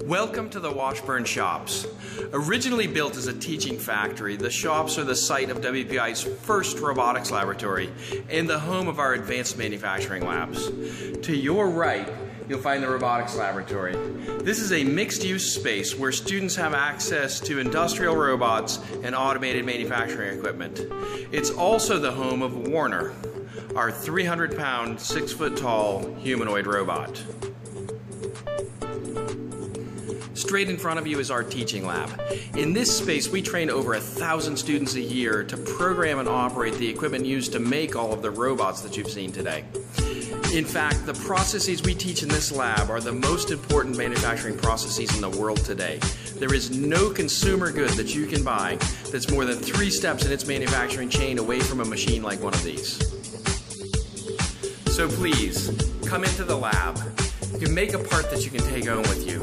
Welcome to the Washburn Shops. Originally built as a teaching factory, the shops are the site of WPI's first robotics laboratory and the home of our advanced manufacturing labs. To your right, you'll find the Robotics Laboratory. This is a mixed-use space where students have access to industrial robots and automated manufacturing equipment. It's also the home of Warner, our 300-pound, 6-foot-tall humanoid robot. Straight in front of you is our teaching lab. In this space, we train over 1,000 students a year to program and operate the equipment used to make all of the robots that you've seen today. In fact, the processes we teach in this lab are the most important manufacturing processes in the world today. There is no consumer good that you can buy that's more than 3 steps in its manufacturing chain away from a machine like one of these. So please, come into the lab. You can make a part that you can take home with you.